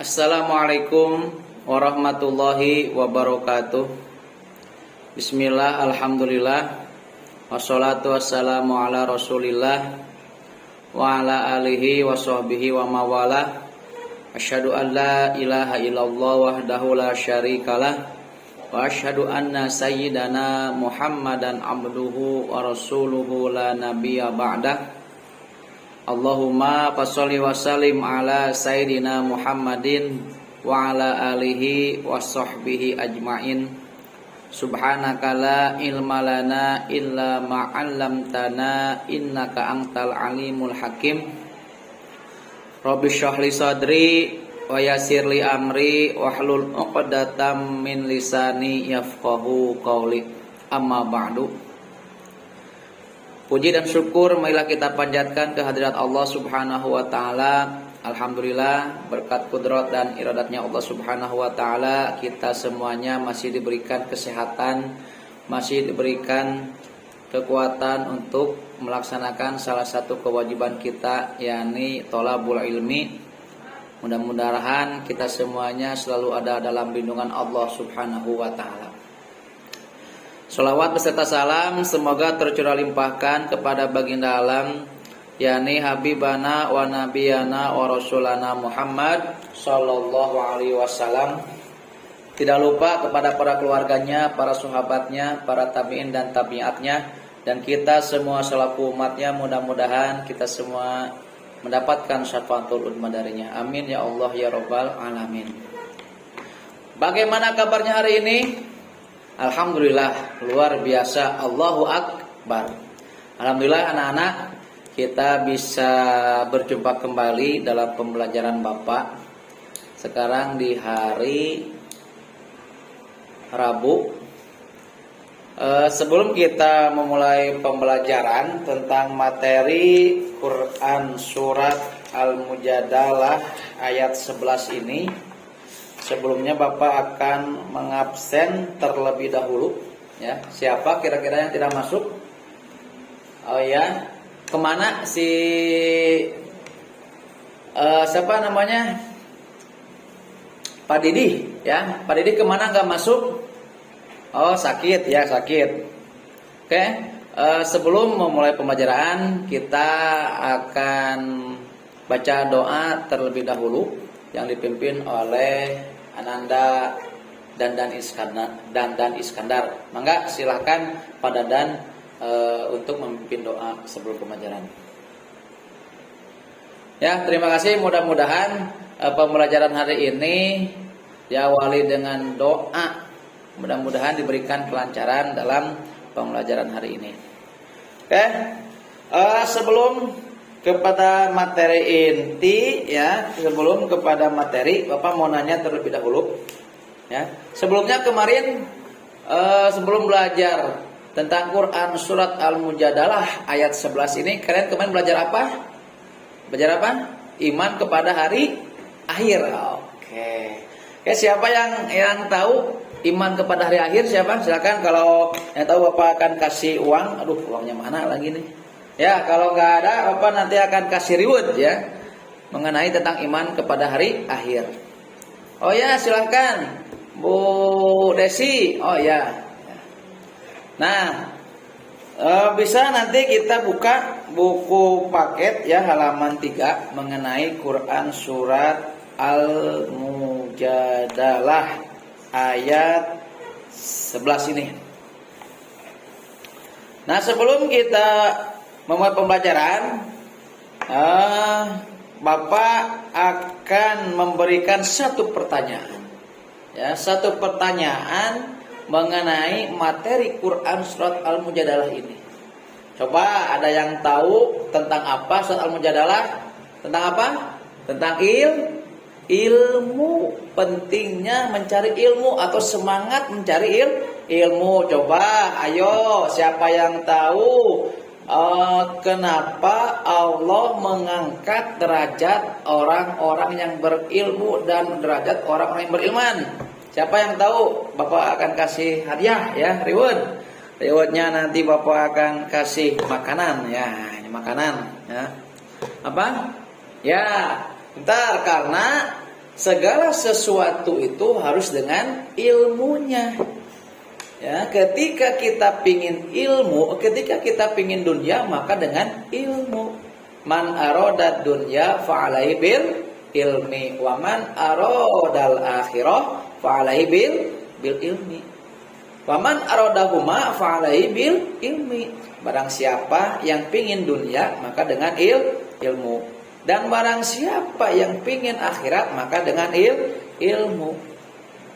Assalamualaikum warahmatullahi wabarakatuh. Bismillah, alhamdulillah, wassalatu wassalamu ala rasulillah wa ala alihi wa sahbihi wa mawala. Asyhadu an la ilaha illallah wahdahu la syarikalah wa asyhadu anna sayyidana Muhammadan abduhu wa rasuluhu la nabiyya ba'dah. Allahumma fasholli wa sallim ala sayyidina Muhammadin wa ala alihi wa sahbihi ajmain. Subhanaka la ilma lana illa ma 'allamtana innaka antal alimul hakim. Rabbi shrah li sadri wa yassir li amri wahlul 'uqdatam min lisani yafqahu qawli. Amma ba'du. Puji dan syukur marilah kita panjatkan kehadirat Allah Subhanahu wa taala. Alhamdulillah, berkat kudrat dan iradatnya Allah Subhanahu wa taala, kita semuanya masih diberikan kesehatan, masih diberikan kekuatan untuk melaksanakan salah satu kewajiban kita, yakni thalabul ilmi. Mudah-mudahan kita semuanya selalu ada dalam lindungan Allah Subhanahu wa taala. Sholawat beserta salam semoga tercurah limpahkan kepada baginda alam, yakni Habibana wa Nabiyana wa Rasulana Muhammad sallallahu alaihi wasallam. Tidak lupa kepada para keluarganya, para sahabatnya, para tabi'in dan tabi'atnya, dan kita semua selaku umatnya. Mudah-mudahan kita semua mendapatkan syafaatul uzma darinya. Amin ya Allah ya Rabbal alamin. Bagaimana kabarnya hari ini? Alhamdulillah, luar biasa, Allahu Akbar. Alhamdulillah anak-anak, kita bisa berjumpa kembali dalam pembelajaran Bapak. Sekarang di hari Rabu. Sebelum kita memulai pembelajaran tentang materi Quran Surat Al-Mujadalah ayat 11 ini, sebelumnya Bapak akan mengabsen terlebih dahulu, ya. Siapa kira-kira yang tidak masuk? Oh ya, kemana si siapa namanya? Pak Didi, ya. Pak Didi kemana nggak masuk? Oh sakit, ya sakit. Oke, sebelum memulai pembelajaran kita akan baca doa terlebih dahulu yang dipimpin oleh Ananda dan Iskandar. Mangga silahkan Pak Dadan untuk memimpin doa sebelum pembelajaran. Ya, terima kasih. Mudah-mudahan pembelajaran hari ini diawali dengan doa. Mudah-mudahan diberikan kelancaran dalam pembelajaran hari ini. Oke, sebelum kepada materi inti, ya, sebelum kepada materi, Bapak mau nanya terlebih dahulu, ya. Sebelumnya kemarin sebelum belajar tentang Quran Surat Al-Mujadalah ayat 11 ini, kalian kemarin belajar apa? Belajar apa? Iman kepada hari akhir. Oke. Oke, siapa yang tahu iman kepada hari akhir? Siapa? Silakan, kalau yang tahu Bapak akan kasih uang. Aduh, uangnya mana lagi nih? Ya, kalau nggak ada, Bapak nanti akan kasih reward, ya, mengenai tentang iman kepada hari akhir. Oh ya, silahkan Bu Desi. Oh ya. Nah, bisa nanti kita buka buku paket, ya, halaman 3 mengenai Quran Surat Al-Mujadalah ayat 11 ini. Nah, sebelum kita memulai pembelajaran, Bapak akan memberikan satu pertanyaan, ya, satu pertanyaan mengenai materi Quran Surat Al-Mujadalah ini. Coba ada yang tahu tentang apa Surat Al-Mujadalah? Tentang apa? Tentang ilmu, pentingnya mencari ilmu atau semangat mencari ilmu. Coba, ayo, siapa yang tahu kenapa Allah mengangkat derajat orang-orang yang berilmu dan derajat orang-orang yang beriman? Siapa yang tahu? Bapak akan kasih hadiah, ya, reward. Rewardnya nanti Bapak akan kasih makanan, ya, ini makanan, ya. Apa? Ya, bentar, karena segala sesuatu itu harus dengan ilmunya. Ya, ketika kita pingin ilmu, ketika kita pingin dunia, maka dengan ilmu. Man aradad dunya fa'alaihi bil ilmi, wa man aradal akhirah fa'alaihi bil ilmi, wa man aradahuma fa'alaihi bil ilmi. Barang siapa yang pingin dunia, maka dengan ilmu. Dan barang siapa yang pingin akhirat, maka dengan ilmu.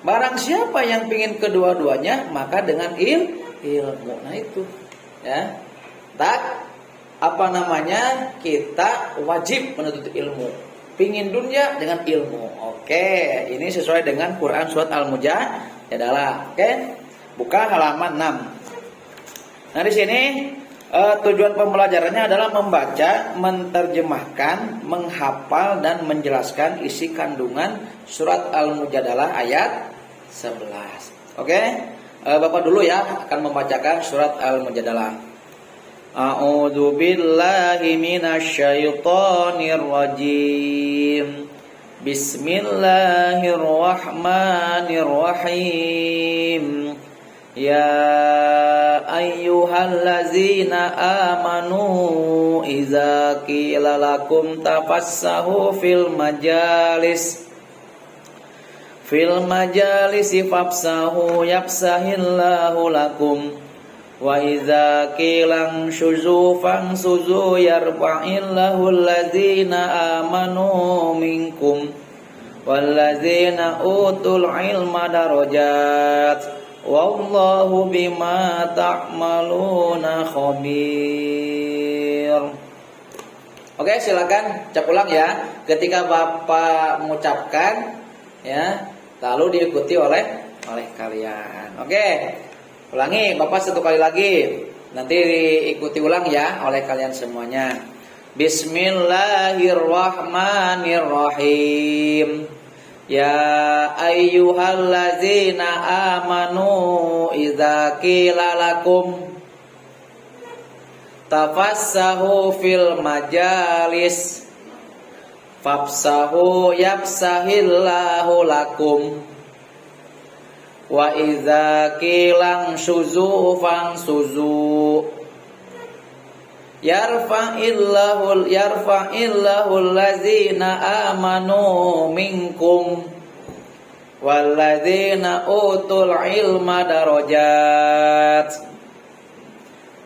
Barang siapa yang pingin kedua-duanya, maka dengan ilmu. Nah itu, ya. Kita wajib menuntut ilmu. Pingin dunia dengan ilmu. Oke, ini sesuai dengan Quran surat Al-Mujadalah. Oke, buka halaman 6. Nah di sini tujuan pembelajarannya adalah membaca, menerjemahkan, menghafal dan menjelaskan isi kandungan surat Al-Mujadalah ayat 11. Oke, Bapak dulu ya akan membacakan surat Al-Mujadalah. A'udzu billahi minasyaitonir rajim. Bismillahirrahmanirrahim. Ya ayyuhallazina amanu idza qila lakum tafassahu fil majalisi fafsahu yafsahillahu lakum wa idza qila shuzu fansuzu yarfa'illahu allazina amanu minkum wallazina utul ilma darajat wallahu bima ta'maluna khabir. Oke, silakan cek ulang ya. Ketika Bapak mengucapkan ya, lalu diikuti oleh kalian. Oke, ulangi Bapak satu kali lagi. Nanti diikuti ulang ya oleh kalian semuanya. Bismillahirrahmanirrahim. Ya ayyuhallazina amanu idza qila lakum tafassahu fil majalis fafsahu yafsahillahu lakum wa idza qila shuzu fansuzu yarfa'illahu allazina amanu minkum wallazina utul ilma darajat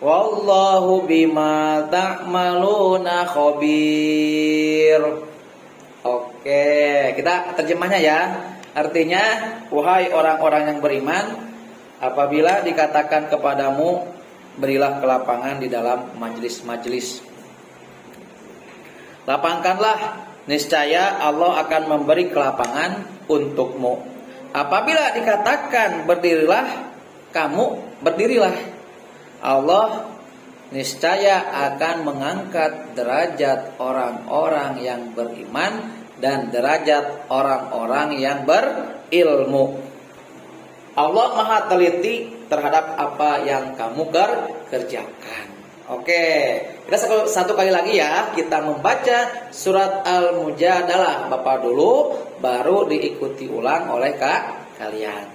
wallahu bima ta'maluna khabir. Oke, kita terjemahnya ya. Artinya, wahai orang-orang yang beriman, apabila dikatakan kepadamu, berilah kelapangan di dalam majelis-majelis. Lapangkanlah, niscaya Allah akan memberi kelapangan untukmu. Apabila dikatakan berdirilah, kamu berdirilah. Allah niscaya akan mengangkat derajat orang-orang yang beriman dan derajat orang-orang yang berilmu. Allah Maha teliti terhadap apa yang kamu kerjakan. Oke, kita satu kali lagi ya, kita membaca surat Al-Mujadalah. Bapak dulu, baru diikuti ulang oleh kalian.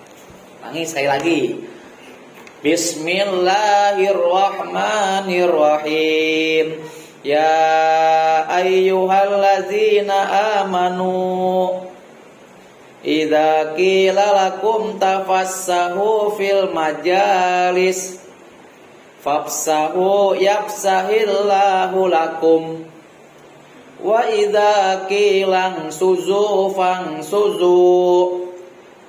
Ulangi sekali lagi. Bismillahirrahmanirrahim. Ya ayyuhallazina amanu idza qila lakum tafassahu fil majalis fafsahu yafsahillahu lakum wa idza qila suzu fansuzu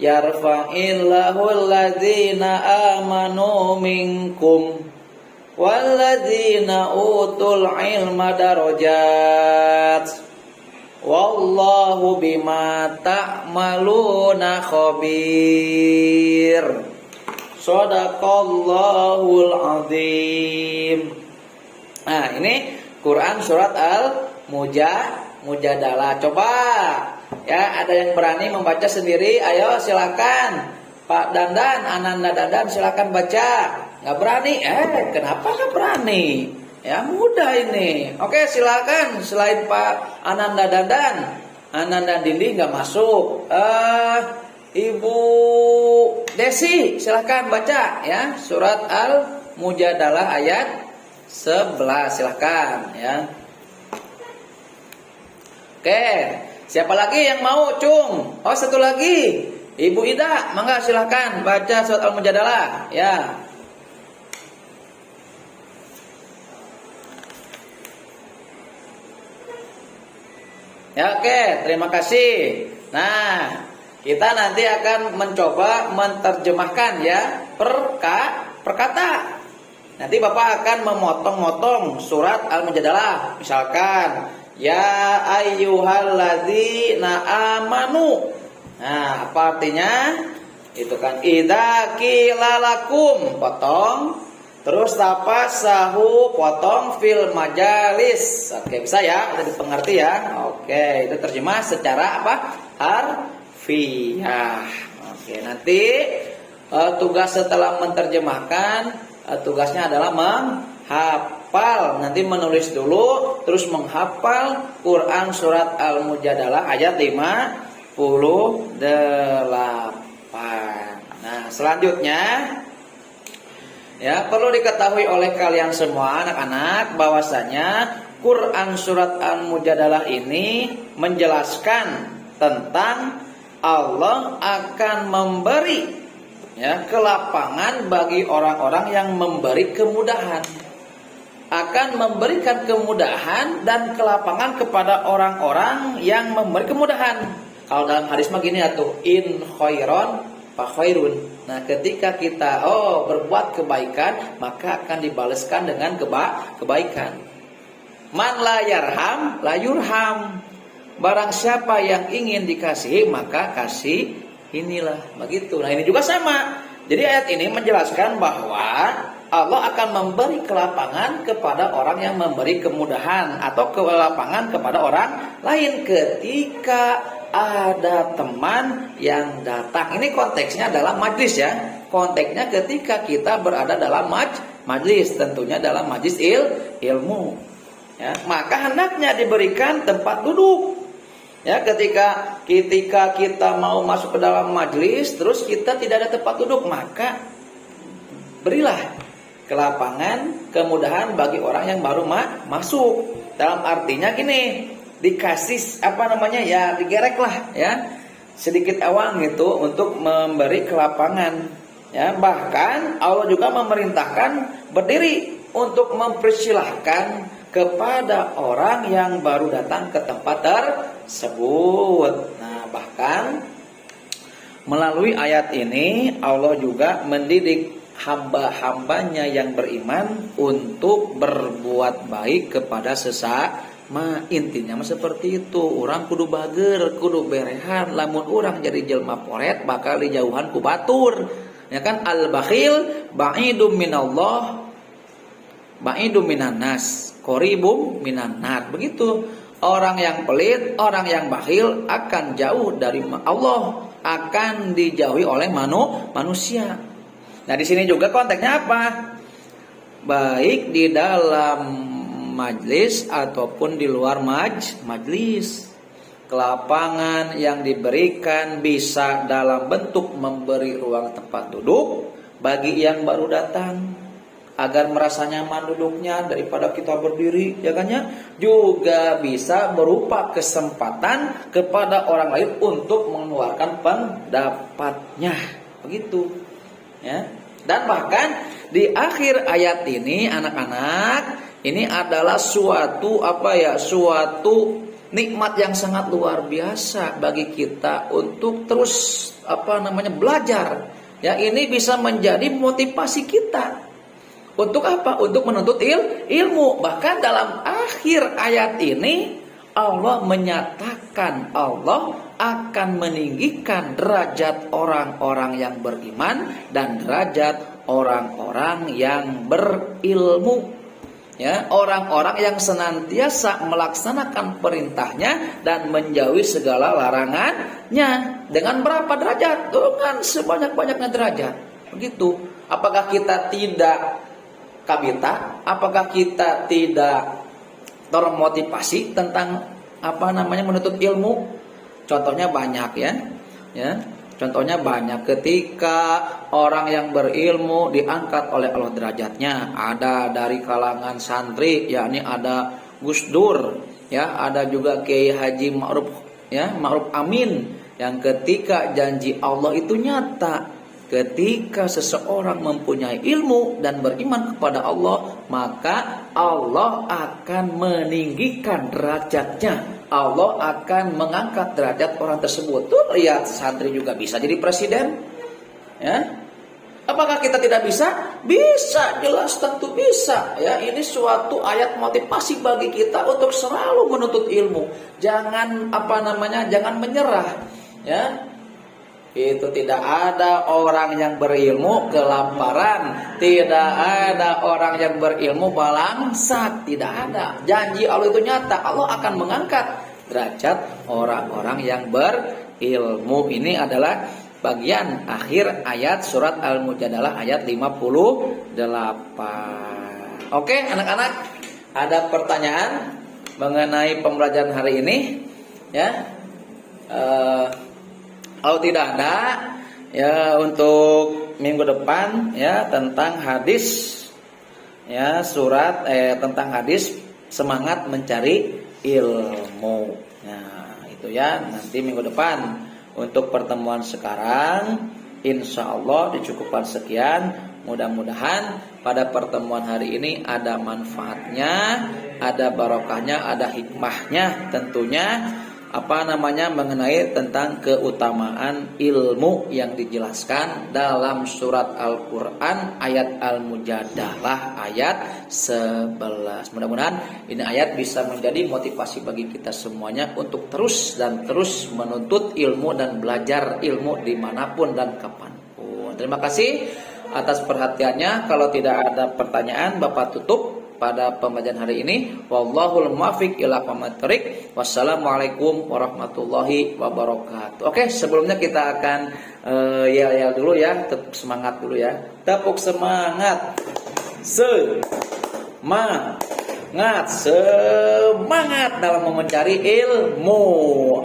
yarfa'illahu allazina amanu minkum walladzina utul ilma darajat wallahu bima ta'maluna khabir. Shadaqallahul azim. Nah, ini Quran surat Al-Mujadalah. Coba ya, ada yang berani membaca sendiri? Ayo silakan. Pak Dandan, Ananda Dandan, silakan baca. Nggak berani? Kenapa nggak berani? Ya mudah ini. Oke, silakan. Selain Pak Ananda Dandan, Ananda Dili nggak masuk. Ibu Desi silahkan baca ya surat Al-Mujadalah ayat 11 silahkan ya. Oke, siapa lagi yang mau, Cung? Oh, satu lagi, Ibu Ida, mangga silahkan baca surat Al-Mujadalah ya. Ya, oke, terima kasih. Nah, kita nanti akan mencoba menerjemahkan ya per kata. Nanti Bapak akan memotong-motong surat Al-Mujadalah. Misalkan, ya ayyuhalladzina amanu. Nah, apa artinya? Itu kan idza qila lakum, potong. Terus tafasahu, potong fil majalis. Oke, bisa ya? Udah dipengerti ya? Oke, itu terjemah secara apa? Harfiah. Oke, nanti tugas setelah menerjemahkan, tugasnya adalah menghafal. Nanti menulis dulu, terus menghafal Quran surat Al-Mujadalah ayat 58. Nah, selanjutnya ya, perlu diketahui oleh kalian semua anak-anak bahwasanya Quran surat Al-Mujadalah ini menjelaskan tentang Allah akan memberi ya kelapangan bagi orang-orang yang memberi kemudahan. Akan memberikan kemudahan dan kelapangan kepada orang-orang yang memberi kemudahan. Kalau dalam hadis mah gini atuh, in khairon fa khairun. Nah, ketika kita berbuat kebaikan, maka akan dibalaskan dengan kebaikan. Man la yarham la yurham. Barang siapa yang ingin dikasihi, maka kasih inilah. Begitu. Nah, ini juga sama. Jadi ayat ini menjelaskan bahwa Allah akan memberi kelapangan kepada orang yang memberi kemudahan atau kelapangan kepada orang lain ketika ada teman yang datang. Ini konteksnya adalah majlis ya. Konteksnya ketika kita berada dalam majlis, tentunya dalam majlis ilmu. Ya, maka hendaknya diberikan tempat duduk. Ya, ketika kita mau masuk ke dalam majlis, terus kita tidak ada tempat duduk, maka berilah kelapangan, kemudahan bagi orang yang baru masuk. Dalam artinya gini, dikasih digerek lah ya sedikit awang gitu untuk memberi kelapangan ya. Bahkan Allah juga memerintahkan berdiri untuk mempersilahkan kepada orang yang baru datang ke tempat tersebut. Nah, bahkan melalui ayat ini Allah juga mendidik hamba-hambanya yang beriman untuk berbuat baik kepada sesama. Intinya seperti itu. Orang kudu bager, kudu berehan. Lamun orang jadi jelma poret, bakal dijauhan ku batur. Ya kan, al-bakhil ba'idum minallah, ba'idum minan nas, qaribum minan nar. Begitu. Orang yang pelit, orang yang bakhil akan jauh dari Allah, akan dijauhi oleh manusia. Nah, di sini juga konteksnya apa? Baik di dalam majlis ataupun di luar majlis. Kelapangan yang diberikan bisa dalam bentuk memberi ruang tempat duduk bagi yang baru datang agar merasa nyaman duduknya daripada kita berdiri, ya kan ya. Juga bisa berupa kesempatan kepada orang lain untuk mengeluarkan pendapatnya. Begitu. Ya. Dan bahkan di akhir ayat ini anak-anak, ini adalah suatu suatu nikmat yang sangat luar biasa bagi kita untuk terus belajar. Ya, ini bisa menjadi motivasi kita. Untuk apa? Untuk menuntut ilmu. Bahkan dalam akhir ayat ini Allah menyatakan Allah akan meninggikan derajat orang-orang yang beriman dan derajat orang-orang yang berilmu. Ya, orang-orang yang senantiasa melaksanakan perintahnya dan menjauhi segala larangannya. Dengan berapa derajat? Dengan sebanyak-banyaknya derajat. Begitu. Apakah kita tidak kabita? Apakah kita tidak termotivasi tentang menuntut ilmu? Contohnya banyak ya. Contohnya banyak ketika orang yang berilmu diangkat oleh Allah derajatnya. Ada dari kalangan santri, yakni ada Gus Dur, ya, ada juga Kiai Haji Ma'ruf, ya, Ma'ruf Amin, yang ketika janji Allah itu nyata. Ketika seseorang mempunyai ilmu dan beriman kepada Allah, maka Allah akan meninggikan derajatnya. Allah akan mengangkat derajat orang tersebut. Tuh lihat, santri juga bisa jadi presiden, ya. Apakah kita tidak bisa? Bisa, jelas tentu bisa. Ya, ini suatu ayat motivasi bagi kita untuk selalu menuntut ilmu. Jangan jangan menyerah. Ya, itu tidak ada orang yang berilmu kelaparan, tidak ada orang yang berilmu balangsak, tidak ada. Janji Allah itu nyata, Allah akan mengangkat derajat orang-orang yang berilmu. Ini adalah bagian akhir ayat surat Al-Mujadalah ayat 58. Oke, anak-anak, ada pertanyaan mengenai pembelajaran hari ini? Ya. Kalau tidak ada, ya, untuk minggu depan, ya, tentang hadis, ya, tentang hadis semangat mencari ilmu. Nah, itu ya, nanti minggu depan. Untuk pertemuan sekarang, insya Allah dicukupkan sekian. Mudah-mudahan pada pertemuan hari ini ada manfaatnya, ada barokahnya, ada hikmahnya tentunya. Mengenai tentang keutamaan ilmu yang dijelaskan dalam surat Al-Quran ayat Al-Mujadalah ayat 11. Mudah-mudahan ini ayat bisa menjadi motivasi bagi kita semuanya untuk terus menuntut ilmu dan belajar ilmu dimanapun dan kapanpun. Terima kasih atas perhatiannya. Kalau tidak ada pertanyaan, Bapak tutup pada pembelajaran hari ini. Wallahul muwaffiq ila aqwamit thoriq. Wassalamualaikum warahmatullahi wabarakatuh. Oke, sebelumnya kita akan yel-yel dulu ya, tetap semangat dulu ya. Tepuk semangat. Semangat dalam mencari ilmu.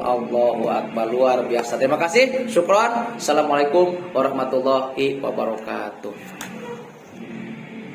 Allahu akbar, luar biasa. Terima kasih. Syukron. Assalamualaikum warahmatullahi wabarakatuh.